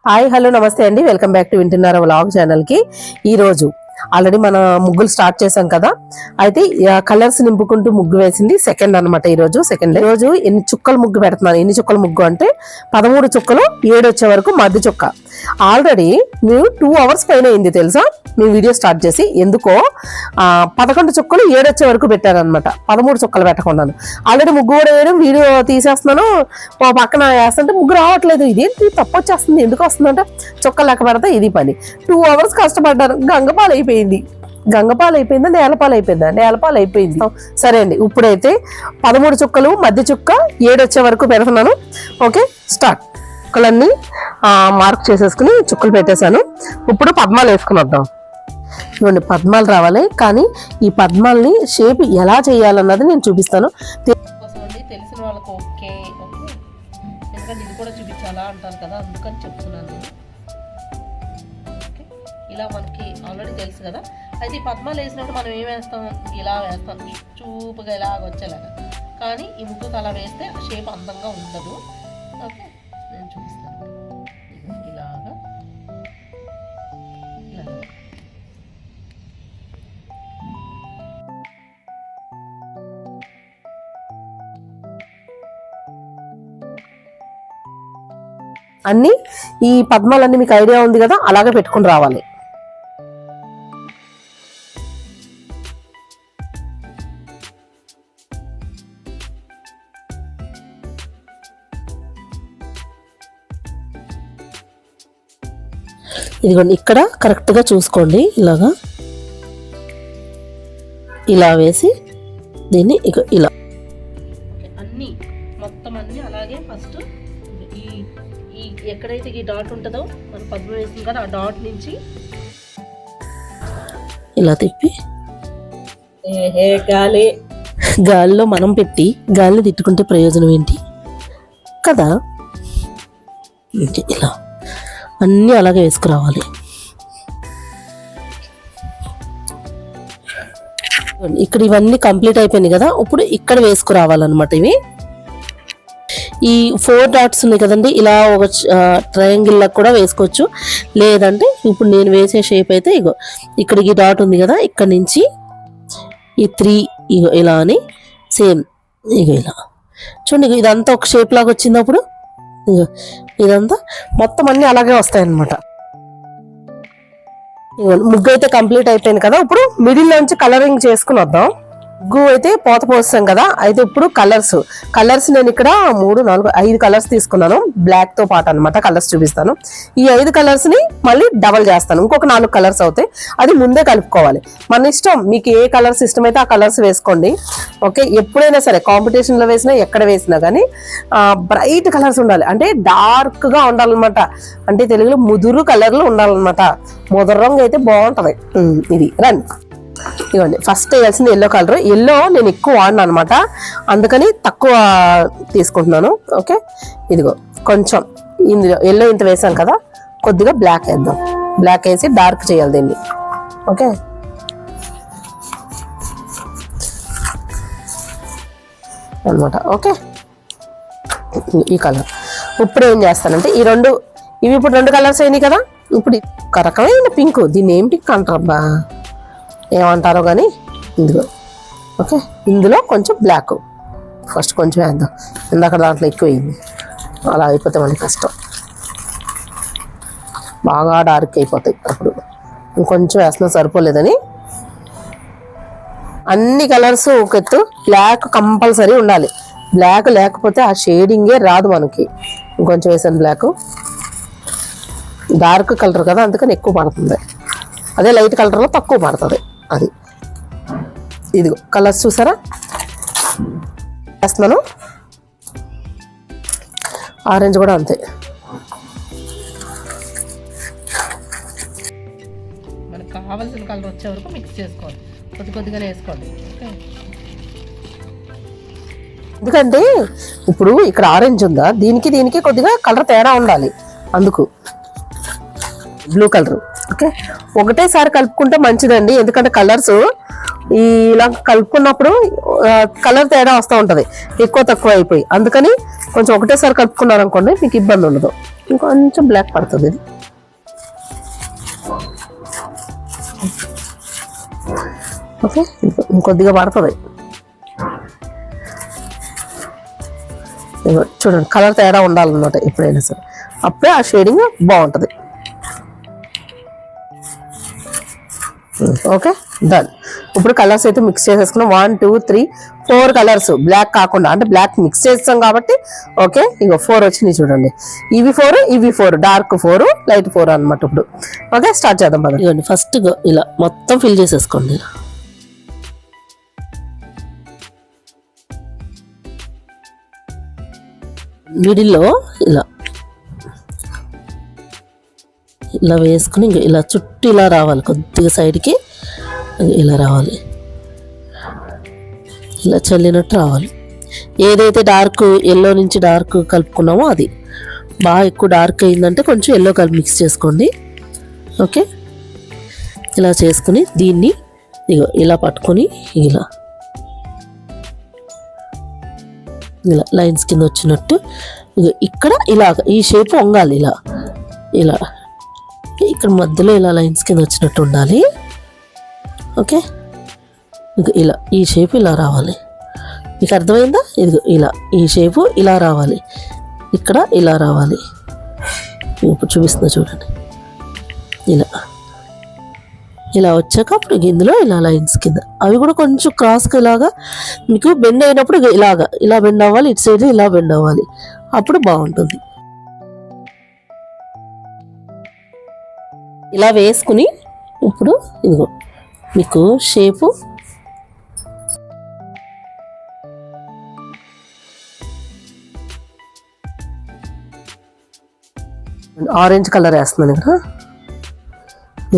Hi hello నమస్తే అండి, welcome back to వింటున్నారా వ్లాగ్ ఛానల్ కి. ఈ రోజు ఆల్రెడీ మన ముగ్గులు స్టార్ట్ చేసాం కదా, అయితే కలర్స్ నింపుకుంటూ ముగ్గు వేసింది సెకండ్ అనమాట. ఈ రోజు ఎన్ని చుక్కల ముగ్గు పెడుతున్నాను. ఎన్ని చుక్కల ముగ్గు అంటే 13 చుక్కలు 7 వచ్చే వరకు మధ్య చుక్క. ఆల్రెడీ మేము 2 hours పైన అయింది తెలుసా మేము వీడియో స్టార్ట్ చేసి. ఎందుకో 11 చుక్కలు 7 వచ్చే వరకు పెట్టారనమాట, 13 చుక్కలు పెట్టకున్నాను. ఆల్రెడీ ముగ్గు కూడా వేయడం వీడియో తీసేస్తున్నాను, పక్కన వేస్తుంటే ముగ్గు రావట్లేదు. ఇదేంటి తప్పు వచ్చేస్తుంది, ఎందుకు వస్తుందంటే చుక్కలు లెక్క పెడతా. ఇది పని 2 hours కష్టపడ్డాను. గంగపాలు అయిపోయిందా, నేలపాలు అయిపోయింది. సరే అండి, ఇప్పుడైతే 13 చుక్కలు మధ్య చుక్క 7 వచ్చే వరకు పెడుతున్నాను. Okay, start. చుక్కలన్నీ మార్క్ చేసేసుకుని చుక్కలు పెట్టేశాను. ఇప్పుడు పద్మాలు వేసుకుని వద్దాం. ఇవ్వండి, పద్మాలు రావాలి. కానీ ఈ పద్మాలని షేప్ ఎలా చేయాలన్నది నేను చూపిస్తాను. తెలిసిన వాళ్ళకి ఓకే, ఎందుకంటే ఇది కూడా చూపించాలా అంటారు కదా, అందుకని చెప్తున్నాను నేను. ఇలా మనకి ఆల్రెడీ తెలుసు కదా. అయితే ఈ పద్మాలు వేసినప్పుడు మనం ఏం వేస్తాం, ఇలా వేస్తాం చూపుగా ఇలాగ వచ్చేలాగా. కానీ ఈ ముగ్గుకు అలా వేస్తే ఆ షేప్ అందంగా ఉండదు. ఓకే, నేను చూపిస్తాను. ఇలాగా అన్ని ఈ పద్మాలన్నీ మీకు ఐడియా ఉంది కదా, అలాగే పెట్టుకుని రావాలి. ఇదిగోండి, ఇక్కడ కరెక్ట్గా చూసుకోండి. ఇలా వేసి దీన్ని ఇలా అన్ని మొత్తం అన్ని అలాగే ఫస్ట్ ఈ ఎక్కడైతే ఈ డాట్ ఉంటుందో మనం పద్మం వేసింది కదా, ఆ డాట్ నుంచి ఇలా తిప్పి గాలిలో మనం పెట్టి గాలిని తిట్టుకుంటే ప్రయోజనం ఏంటి కదా. ఇలా అన్నీ అలాగే వేసుకురావాలి. ఇక్కడ ఇవన్నీ కంప్లీట్ అయిపోయినాయి కదా, ఇప్పుడు ఇక్కడ వేసుకురావాలన్నమాట. ఇవి ఈ 4 డాట్స్ ఉన్నాయి కదండి, ఇలా ఒక ట్రయాంగిల్ లాగా కూడా వేసుకోవచ్చు. లేదంటే ఇప్పుడు నేను వేసే షేప్ అయితే ఇక్కడ ఈ డాట్ ఉంది కదా, ఇక్కడ నుంచి ఈ 3 ఇలా అని సేమ్ ఇలా చూడండి. ఇదంతా ఒక షేప్ లాగా వచ్చినప్పుడు ఇదంతా మొత్తం అన్ని అలాగే వస్తాయన్నమాట. ముగ్గు అయితే కంప్లీట్ అయిపోయింది కదా. ఇప్పుడు మిడిల్ నుంచి కలరింగ్ చేసుకుని వద్దాం. ముగ్గు అయితే పోత పోస్తాం కదా, అయితే ఇప్పుడు కలర్స్ నేను ఇక్కడ 3, 4, 5 కలర్స్ తీసుకున్నాను. బ్లాక్ తో పాటు అనమాట. కలర్స్ చూపిస్తాను. ఈ 5 కలర్స్ ని మళ్ళీ డబల్ చేస్తాను, ఇంకొక 4 కలర్స్ అవుతాయి. అది ముందే కలుపుకోవాలి. మన ఇష్టం, మీకు ఏ కలర్స్ ఇష్టమైతే ఆ కలర్స్ వేసుకోండి. ఓకే, ఎప్పుడైనా సరే కాంపిటీషన్ లో వేసినా ఎక్కడ వేసినా కానీ బ్రైట్ కలర్స్ ఉండాలి, అంటే డార్క్ గా ఉండాలన్నమాట. అంటే తెలుగులో ముదురు కలర్లు ఉండాలన్నమాట. ముదురు రంగు అయితే బాగుంటది. ఇది రండి, ఇవ్వండి. ఫస్ట్ వేయాల్సింది ఎల్లో కలర్. ఎల్లో నేను ఎక్కువ వాడినా అనమాట, అందుకని తక్కువ తీసుకుంటున్నాను. ఓకే, ఇదిగో కొంచెం ఇందులో ఎల్లో ఇంత వేసాం కదా, కొద్దిగా బ్లాక్ వేద్దాం. బ్లాక్ వేసి డార్క్ చేయాలి దీన్ని. ఓకే, అనమాట. ఓకే, ఈ కలర్. ఇప్పుడు ఏం చేస్తానంటే ఇవి ఇప్పుడు 2 కలర్స్ అయినాయి కదా. ఇప్పుడు ఒక రకమైన పింక్, దీన్ని ఏం పింక్ అంటారబ్బా, ఏమంటారో కానీ ఇందులో. ఓకే, ఇందులో కొంచెం బ్లాక్ ఫస్ట్ కొంచెం వేద్దాం, ఇందాక దాంట్లో ఎక్కువ అయింది. అలా అయిపోతే మళ్ళీ కష్టం, బాగా డార్క్ అయిపోతాయి. అప్పుడు ఇంకొంచెం వేస్తున్నా సరిపోలేదని అన్ని కలర్స్ ఒక ఎత్తు. బ్లాక్ కంపల్సరీ ఉండాలి, బ్లాక్ లేకపోతే ఆ షేడింగే రాదు మనకి. ఇంకొంచెం వేసాను బ్లాక్. డార్క్ కలర్ కదా, అందుకని ఎక్కువ పడుతుంది. అదే లైట్ కలర్లో తక్కువ పడుతుంది. అది ఇదిగో కలర్స్ చూసారా వేస్తున్నాను. ఆరెంజ్ కూడా అంతే. మనకు కావాల్సిన కలర్ వచ్చే వరకు మిక్స్ చేసుకోవాలి, కొద్దిగానే వేసుకోండి. ఎందుకంటే ఇప్పుడు ఇక్కడ ఆరెంజ్ ఉందా, దీనికి కొద్దిగా కలర్ తేడా ఉండాలి, అందుకు బ్లూ కలర్. ఓకే, ఒకటేసారి కలుపుకుంటే మంచిదండి, ఎందుకంటే కలర్స్ ఇలా కలుపుకున్నప్పుడు కలర్ తేడా వస్తూ ఉంటుంది, ఎక్కువ తక్కువ అయిపోయి. అందుకని కొంచెం ఒకటేసారి కలుపుకున్నారనుకోండి మీకు ఇబ్బంది ఉండదు. ఇంకొంచెం బ్లాక్ పడుతుంది ఇది. ఓకే, ఇంకొద్దిగా పడుతుంది. చూడండి, కలర్ తేడా ఉండాలన్నమాట ఎప్పుడైనా సరే, అప్పుడే ఆ షేడింగ్ బాగుంటుంది. Okay, done. ఇప్పుడు కలర్స్ అయితే మిక్స్ చేసేసుకున్నాం. 1 2 3 4 కలర్స్, బ్లాక్ కాకుండా, అంటే బ్లాక్ మిక్స్ చేస్తాం కాబట్టి. ఓకే, ఇక 4 వచ్చినాయి చూడండి. ఇవి 4, డార్క్ 4, లైట్ 4 అనమాట. ఇప్పుడు ఓకే, స్టార్ట్ చేద్దాం పద. ఇవ్వండి, ఫస్ట్ ఇలా మొత్తం ఫిల్ చేసేసుకోండి. మిడిల్లో ఇలా వేసుకుని ఇంకా ఇలా చుట్టూ ఇలా రావాలి, కొద్దిగా సైడ్కి ఇలా రావాలి, ఇలా చల్లినట్టు రావాలి. ఏదైతే డార్క్ ఎల్లో నుంచి డార్క్ కలుపుకున్నామో అది బాగా ఎక్కువ డార్క్ అయిందంటే కొంచెం ఎల్లో కలిపి మిక్స్ చేసుకోండి. ఓకే, ఇలా చేసుకుని దీన్ని ఇలా పట్టుకొని ఇలా లైన్స్ కింద వచ్చినట్టు ఇక్కడ ఇలా ఈ షేప్ వంగాలి. ఇలా ఇక్కడ మధ్యలో ఇలా లైన్స్ కింద వచ్చినట్టు ఉండాలి. ఓకే, ఇలా ఈ షేప్ ఇలా రావాలి. మీకు అర్థమైందా? ఇది ఇలా ఈ షేపు ఇలా రావాలి, ఇక్కడ ఇలా రావాలి. ఇప్పుడు చూపిస్తున్నా చూడండి. ఇలా వచ్చాక అప్పుడు ఇందులో ఇలా లైన్స్ కింద అవి కూడా కొంచెం క్రాస్గా ఇలాగా మీకు బెండ్ అయినప్పుడు ఇలా బెండ్ అవ్వాలి, ఇటు సైడ్ ఇలా బెండ్ అవ్వాలి, అప్పుడు బాగుంటుంది. ఇలా వేసుకుని ఇప్పుడు ఇదిగో మీకు షేపు ఆరెంజ్ కలర్ వేస్తున్నాను ఇక్కడ.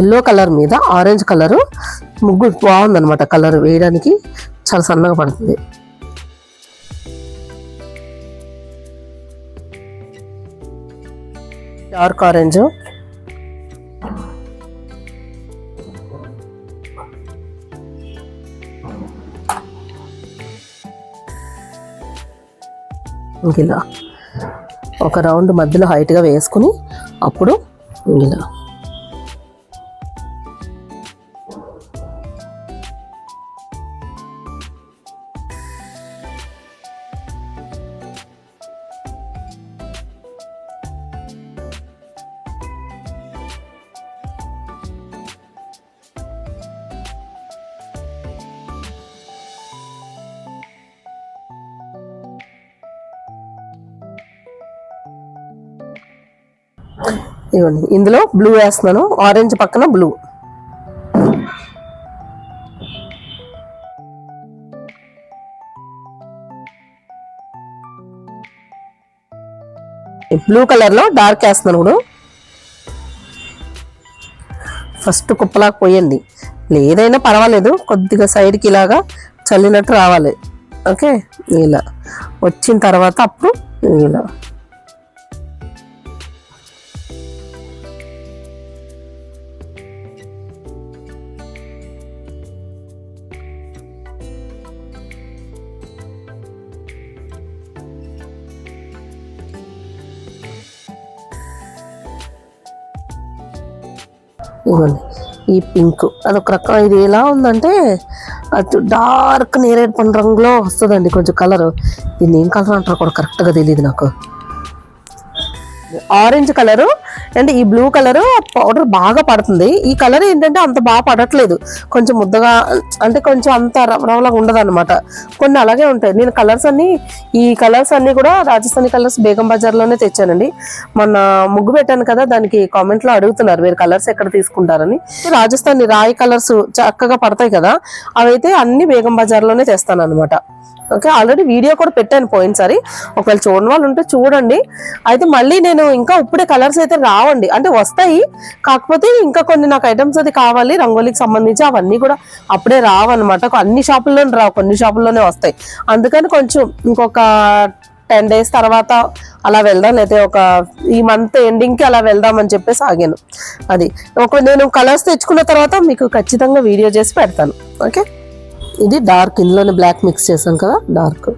ఎల్లో కలర్ మీద ఆరెంజ్ కలరు ముగ్గు బాగుందనమాట. కలర్ వేయడానికి చాలా సన్నగా పడుతుంది. డార్క్ ఆరెంజ్, ఇలా ఒక రౌండ్ మధ్యలో హైట్గా వేసుకుని అప్పుడు ఇలా ఇవ్వండి. ఇందులో బ్లూ వేస్తున్నాను, ఆరెంజ్ పక్కన బ్లూ. బ్లూ కలర్లో డార్క్ వేస్తున్నాను. ఇప్పుడు ఫస్ట్ కుప్పలాగా పోయండి, ఏదైనా పర్వాలేదు, కొద్దిగా సైడ్కి ఇలాగా చల్లినట్టు రావాలి. ఓకే, ఇలా వచ్చిన తర్వాత అప్పుడు ఇలా ఇవ్వండి. ఈ పింక్ అదొక రకం, ఇది ఎలా ఉందంటే అది డార్క్ నేరేడు పండు రంగులో వస్తుందండి కొంచెం కలర్. దీన్ని ఏం కలర్ అంటారో కూడా కరెక్ట్గా తెలియదు నాకు. ఆరెంజ్ కలరు అండ్ ఈ బ్లూ కలరు పౌడర్ బాగా పడుతుంది. ఈ కలర్ ఏంటంటే అంత బాగా పడట్లేదు, కొంచెం ముద్దగా, అంటే కొంచెం అంత రవలాగా ఉండదు అనమాట. కొన్ని అలాగే ఉంటాయి. నేను ఈ కలర్స్ అన్నీ కూడా రాజస్థానీ కలర్స్ బేగం బజార్లోనే తెచ్చానండి. మొన్న ముగ్గు పెట్టాను కదా, దానికి కామెంట్లో అడుగుతున్నారు మీరు కలర్స్ ఎక్కడ తీసుకుంటారని. రాజస్థానీ రాయి కలర్స్ చక్కగా పడతాయి కదా, అవైతే అన్ని బేగం బజార్లోనే తెస్తాను అనమాట. ఓకే, ఆల్రెడీ వీడియో కూడా పెట్టాను పోయినసారి, ఒకవేళ చూడని వాళ్ళు ఉంటే చూడండి. అయితే మళ్ళీ నేను ఇంకా ఇప్పుడే కలర్స్ అయితే రావండి, అంటే వస్తాయి, కాకపోతే ఇంకా కొన్ని నాకు ఐటమ్స్ అది కావాలి రంగోలీకి సంబంధించి, అవన్నీ కూడా అప్పుడే రావన్నమాట. అన్ని షాపుల్లోనే రావు, కొన్ని షాపుల్లోనే వస్తాయి. అందుకని కొంచెం ఇంకొక 10 days తర్వాత అలా వెళ్దాం, లేకపోతే ఈ మంత్ ఎండింగ్కి అలా వెళ్దామని చెప్పేసి ఆగాను. అది నేను కలర్స్ తెచ్చుకున్న తర్వాత మీకు ఖచ్చితంగా వీడియో చేసి పెడతాను. ఓకే, ఇది డార్క్, ఇందులోనే బ్లాక్ మిక్స్ చేసాం కదా, డార్క్.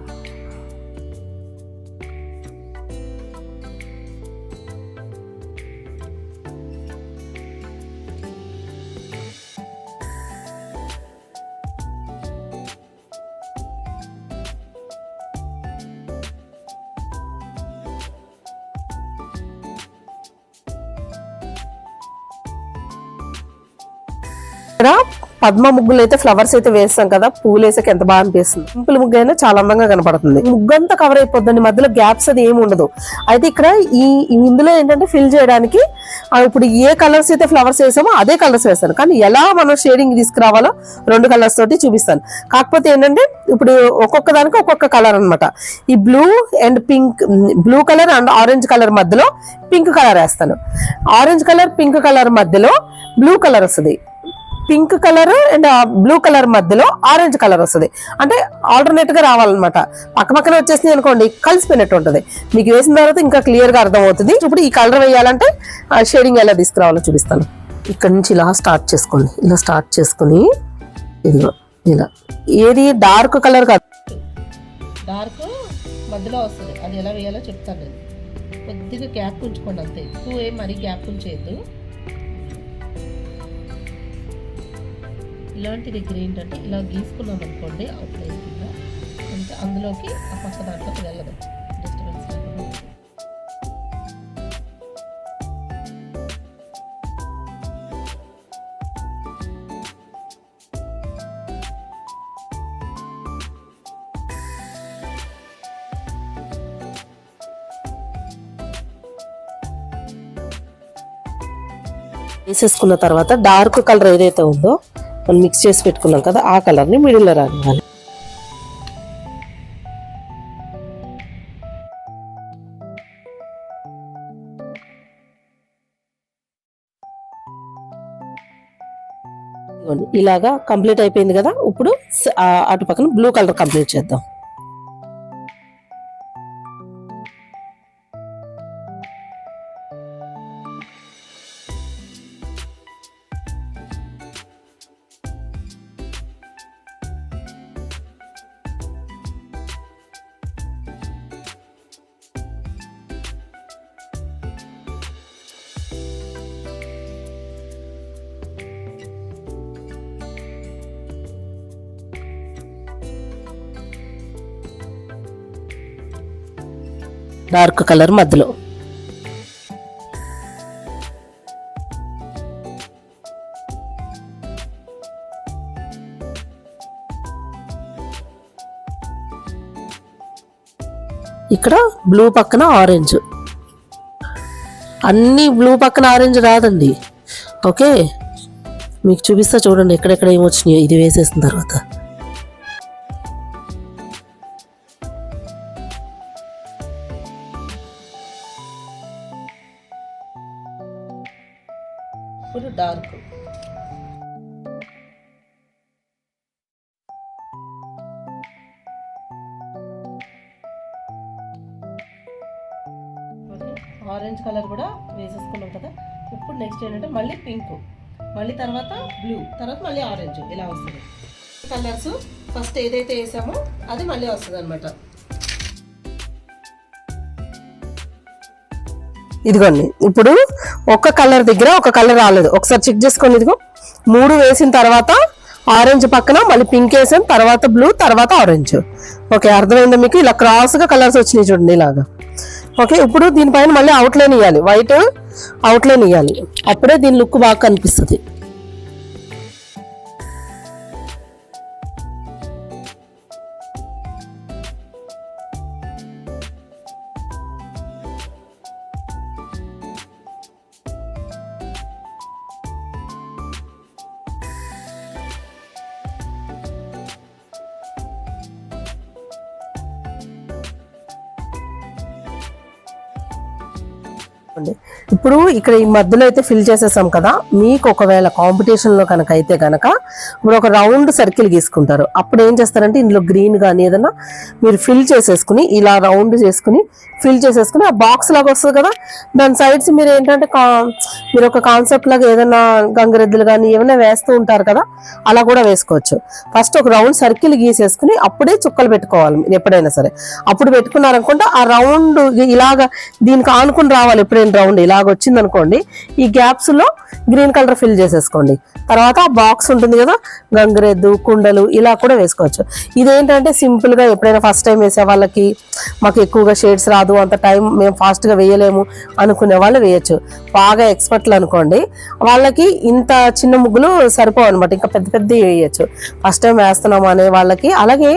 ఇక్కడ పద్మ ముగ్గులు అయితే ఫ్లవర్స్ అయితే వేస్తాం కదా, పూలు వేసాక ఎంత బాగా అనిపిస్తుంది. సింపుల్ ముగ్గు అయినా చాలా అందంగా కనపడుతుంది. ముగ్గు అంతా కవర్ అయిపోద్దండి, మధ్యలో గ్యాప్స్ అది ఏమి ఉండదు. అయితే ఇక్కడ ఇందులో ఏంటంటే ఫిల్ చేయడానికి ఇప్పుడు ఏ కలర్స్ అయితే ఫ్లవర్స్ వేసామో అదే కలర్స్ వేస్తాను, కానీ ఎలా మనం షేడింగ్ తీసుకురావాలో 2 కలర్స్ తోటి చూపిస్తాను. కాకపోతే ఏంటంటే ఇప్పుడు ఒక్కొక్క దానికి ఒక్కొక్క కలర్ అనమాట. ఈ blue and pink, blue colour and orange colour మధ్యలో పింక్ కలర్ వేస్తాను. ఆరెంజ్ కలర్ పింక్ కలర్ మధ్యలో బ్లూ కలర్ వస్తుంది. Pink colour and blue colour మధ్యలో ఆరెంజ్ కలర్ వస్తుంది. అంటే ఆల్టర్నేట్ గా రావాలన్నమాట. పక్కపక్కన వచ్చేసింది అనుకోండి కలిసిపోయినట్టు ఉంటుంది. మీకు వేసిన తర్వాత ఇంకా క్లియర్ గా అర్థం అవుతుంది. ఇప్పుడు ఈ కలర్ వేయాలంటే షేడింగ్ ఎలా తీసుకురావాలో చూపిస్తాను. ఇక్కడ నుంచి ఇలా స్టార్ట్ చేసుకోండి. ఇలా స్టార్ట్ చేసుకుని ఇదిగో ఇలా, ఏది డార్క్ కలర్ కాదు, డార్క్ మధ్యలో వస్తుంది. అది ఎలా వేయాలో చెప్తాను నేను. కొద్దిగా గ్యాప్ ఉంచుకోండి అంతే, ఎక్కువ ఏం మరీ గ్యాప్ ఉంచేయద్దు. ఇలాంటి దగ్గర ఏంటంటే ఇలా గీసుకున్నాం అనుకోండి అవుట్లైన్ కింద, అంటే అందులోకి ఆ పక్క దాంట్లోకి వెళ్ళదు, డిస్టర్బెన్స్ లేకుండా. వేసేసుకున్న తర్వాత డార్క్ కలర్ ఏదైతే ఉందో మనం మిక్స్ చేసి పెట్టుకున్నాం కదా, ఆ కలర్ని మిడిల్లో రానివ్వాలి. ఇలాగా కంప్లీట్ అయిపోయింది కదా. ఇప్పుడు అటు పక్కన బ్లూ కలర్ కంప్లీట్ చేద్దాం. డార్క్ కలర్ మధ్యలో ఇక్కడ బ్లూ పక్కన ఆరెంజ్. అన్ని బ్లూ పక్కన ఆరెంజ్ రాదండి. ఓకే, మీకు చూపిస్తా చూడండి ఎక్కడెక్కడ ఏమొచ్చినాయో ఇది వేసేసిన తర్వాత. ఇప్పుడు డార్క్, ఆరెంజ్ కలర్ కూడా వేసేసుకున్నాం కదా. ఇప్పుడు నెక్స్ట్ ఏంటంటే మళ్ళీ పింక్, మళ్ళీ తర్వాత బ్లూ, తర్వాత మళ్ళీ ఆరెంజ్, ఇలా వస్తుంది. కలర్స్ ఫస్ట్ ఏదైతే వేసామో అది మళ్ళీ వస్తుంది అనమాట. ఇదిగోండి, ఇప్పుడు ఒక కలర్ దగ్గర ఒక కలర్ రాలేదు, ఒకసారి చెక్ చేసుకోండి. ఇదిగో 3 వేసిన తర్వాత ఆరెంజ్ పక్కన మళ్ళీ పింక్ వేసాం, తర్వాత బ్లూ, తర్వాత ఆరెంజ్. ఓకే, అర్థమైందా మీకు? ఇలా క్రాస్ గా కలర్స్ వచ్చినాయి చూడండి ఇలాగా. ఓకే, ఇప్పుడు దీనిపైన మళ్ళీ అవుట్లైన్ ఇవ్వాలి, వైట్ అవుట్లైన్ ఇవ్వాలి, అప్పుడే దీని లుక్ బాగా కనిపిస్తుంది. ఇప్పుడు ఇక్కడ ఈ మధ్యలో అయితే ఫిల్ చేసేసాం కదా. మీకు ఒకవేళ కాంపిటీషన్ లో కనుక అయితే కనుక ఇప్పుడు ఒక రౌండ్ సర్కిల్ గీసుకుంటారు. అప్పుడు ఏం చేస్తారంటే ఇందులో గ్రీన్ కానీ ఏదైనా మీరు ఫిల్ చేసేసుకుని ఇలా రౌండ్ చేసుకుని ఫిల్ చేసేసుకుని ఆ బాక్స్ లాగా వస్తుంది కదా, దాని సైడ్స్ మీరు ఏంటంటే మీరు ఒక కాన్సెప్ట్ లాగా ఏదైనా గంగరెద్దులు కానీ ఏమైనా వేస్తూ ఉంటారు కదా, అలా కూడా వేసుకోవచ్చు. ఫస్ట్ ఒక రౌండ్ సర్కిల్ గీసేసుకుని అప్పుడే చుక్కలు పెట్టుకోవాలి మీరు ఎప్పుడైనా సరే. అప్పుడు పెట్టుకున్నారనుకుంటే ఆ రౌండ్ ఇలాగా దీనికి ఆనుకుని రావాలి ఎప్పుడైనా అవుట్లైన్ రౌండ్ ఇలాగ వచ్చింది అనుకోండి, ఈ గ్యాప్స్ లో గ్రీన్ కలర్ ఫిల్ చేసేసుకోండి. తర్వాత ఆ బాక్స్ ఉంటుంది కదా, గంగిరెద్దు, కుండలు ఇలా కూడా వేసుకోవచ్చు. ఇదేంటంటే సింపుల్ గా ఎప్పుడైనా ఫస్ట్ టైం వేసే వాళ్ళకి, మాకు ఎక్కువగా షేడ్స్ రాదు, అంత టైం మేము ఫాస్ట్ గా వేయలేము అనుకునే వాళ్ళు వేయచ్చు. బాగా ఎక్స్పర్ట్లు అనుకోండి, వాళ్ళకి ఇంత చిన్న ముగ్గులు సరిపోవు అనమాట, ఇంకా పెద్ద పెద్ద వేయచ్చు. ఫస్ట్ టైం వేస్తున్నాము అనే వాళ్ళకి, అలాగే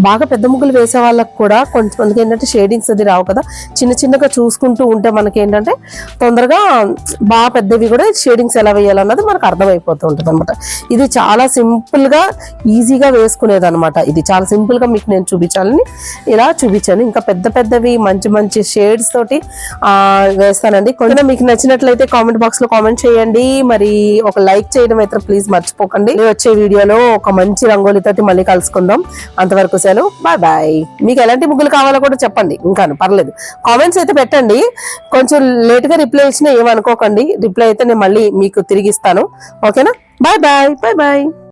బాగా పెద్ద ముగ్గులు వేసే వాళ్ళకి కూడా కొంతమందికి ఏంటంటే షేడింగ్స్ అది రావు కదా, చిన్న చిన్నగా చూసుకుంటూ ఉంటే మనకి ఏంటంటే తొందరగా బాగా పెద్దవి కూడా షేడింగ్స్ ఎలా వేయాలన్నది మనకు అర్థమైపోతూ ఉంటుంది అనమాట. ఇది చాలా సింపుల్ గా ఈజీగా వేసుకునేది అనమాట. ఇది చాలా సింపుల్ గా మీకు నేను చూపించాలని ఇలా చూపించాను. ఇంకా పెద్ద పెద్దవి మంచి మంచి షేడ్స్ తోటి వేస్తానండి. కొంచెం మీకు నచ్చినట్లయితే కామెంట్ బాక్స్ లో కామెంట్ చేయండి. మరి ఒక లైక్ చేయడం అయితే ప్లీజ్ మర్చిపోకండి. వచ్చే వీడియోలో ఒక మంచి రంగోలితోటి మళ్ళీ కలుసుకుందాం. అంతవరకు సెలవు, బాయ్ బాయ్. మీకు ఎలాంటి ముగ్గులు కావాలో కూడా చెప్పండి, ఇంకా పర్లేదు, కామెంట్స్ అయితే పెట్టండి. కొంచెం లేట్ గా రిప్లై ఇచ్చినా ఏమనుకోకండి, రిప్లై అయితే నేను మళ్ళీ మీకు తిరిగి ఇస్తాను. ఓకేనా? Bye bye, bye bye.